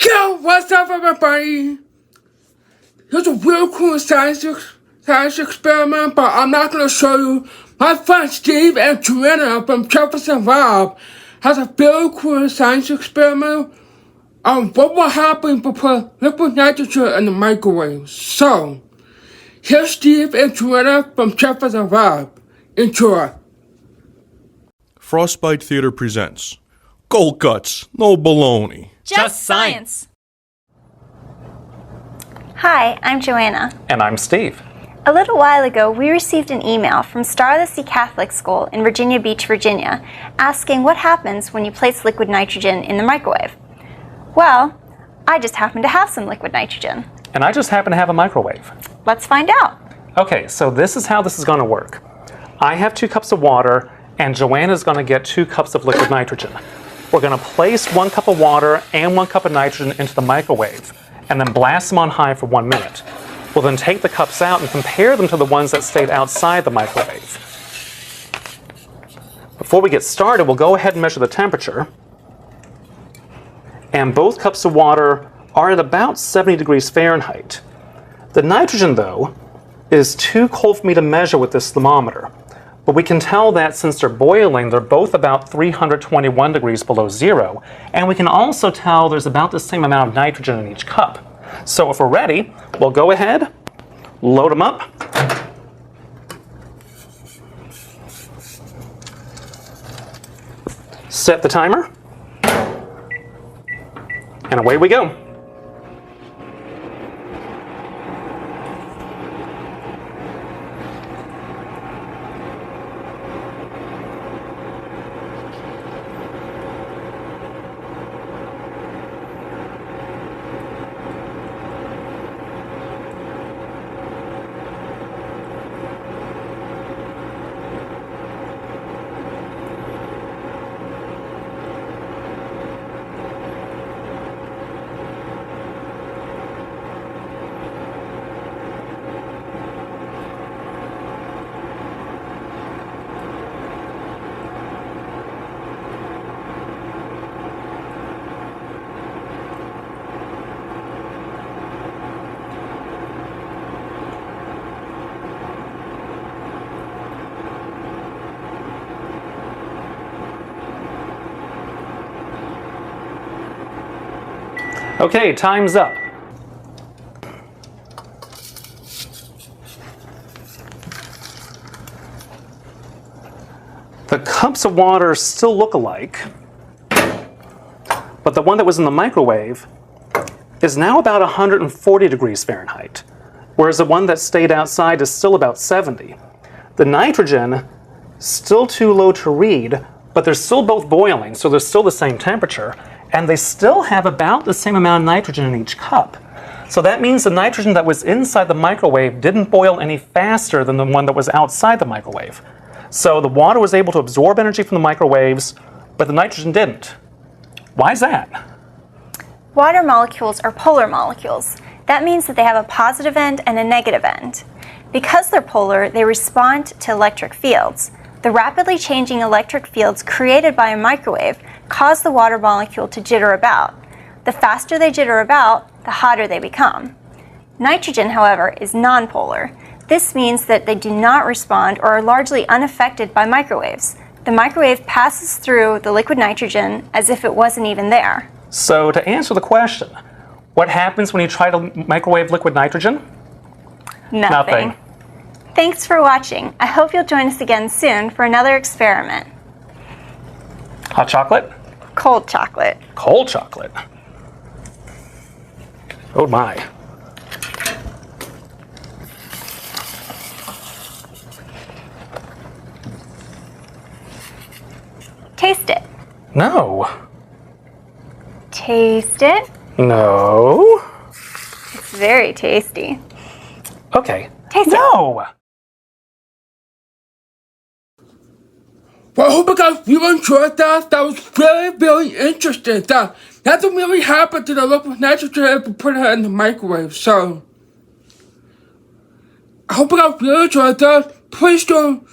Yo, what's up, everybody? Here's a real cool science experiment, but I'm not going to show you. My friend Steve and Joanna from Jefferson Lab has a very cool science experiment on what will happen if we put liquid nitrogen in the microwave. So, here's Steve and Joanna from Jefferson Lab. Enjoy. Frostbite Theater presents Cold Cuts, no baloney. Just science. Hi, I'm Joanna. And I'm Steve. A little while ago, we received an email from Star of the Sea Catholic School in Virginia Beach, Virginia, asking what happens when you place liquid nitrogen in the microwave. Well, I just happen to have some liquid nitrogen. And I just happen to have a microwave. Let's find out. Okay, so this is how this is going to work. I have 2 cups of water, and Joanna's going to get 2 cups of liquid nitrogen. We're going to place 1 cup of water and 1 cup of nitrogen into the microwave, and then blast them on high for 1 minute. We'll then take the cups out and compare them to the ones that stayed outside the microwave. Before we get started, we'll go ahead and measure the temperature. And both cups of water are at about 70 degrees Fahrenheit. The nitrogen, though, is too cold for me to measure with this thermometer. But we can tell that since they're boiling, they're both about 321 degrees below zero. And we can also tell there's about the same amount of nitrogen in each cup. So if we're ready, we'll go ahead, load them up. Set the timer. And away we go. Okay, time's up. The cups of water still look alike, but the one that was in the microwave is now about 140 degrees Fahrenheit, whereas the one that stayed outside is still about 70. The nitrogen, still too low to read, but they're still both boiling, so they're still the same temperature. And they still have about the same amount of nitrogen in each cup. So that means the nitrogen that was inside the microwave didn't boil any faster than the one that was outside the microwave. So the water was able to absorb energy from the microwaves, but the nitrogen didn't. Why is that? Water molecules are polar molecules. That means that they have a positive end and a negative end. Because they're polar, they respond to electric fields. The rapidly changing electric fields created by a microwave cause the water molecule to jitter about. The faster they jitter about, the hotter they become. Nitrogen, however, is nonpolar. This means that they do not respond or are largely unaffected by microwaves. The microwave passes through the liquid nitrogen as if it wasn't even there. So to answer the question, what happens when you try to microwave liquid nitrogen? Nothing. Thanks for watching. I hope you'll join us again soon for another experiment. Hot chocolate? Cold chocolate. Cold chocolate. Oh my. Taste it. No. Taste it. No. It's very tasty. Okay. Taste it. No. Well, I hope you guys really enjoyed that. That was very interesting. That doesn't really happen to the liquid nitrogen if you put it in the microwave. So, I hope you guys really enjoyed that. Please don't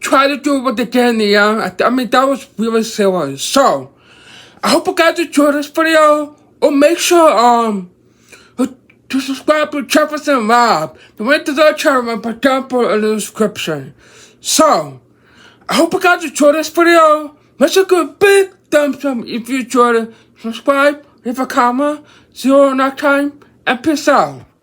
try to do it again. I mean, that was really silly. So, I hope you guys enjoyed this video. or make sure to subscribe to Jefferson Lab. The link to their channel will be down below in the description. So, I hope you guys enjoyed this video. Make sure to give a big thumbs up if you enjoyed it. Subscribe, leave a comment. See you next time, and peace out.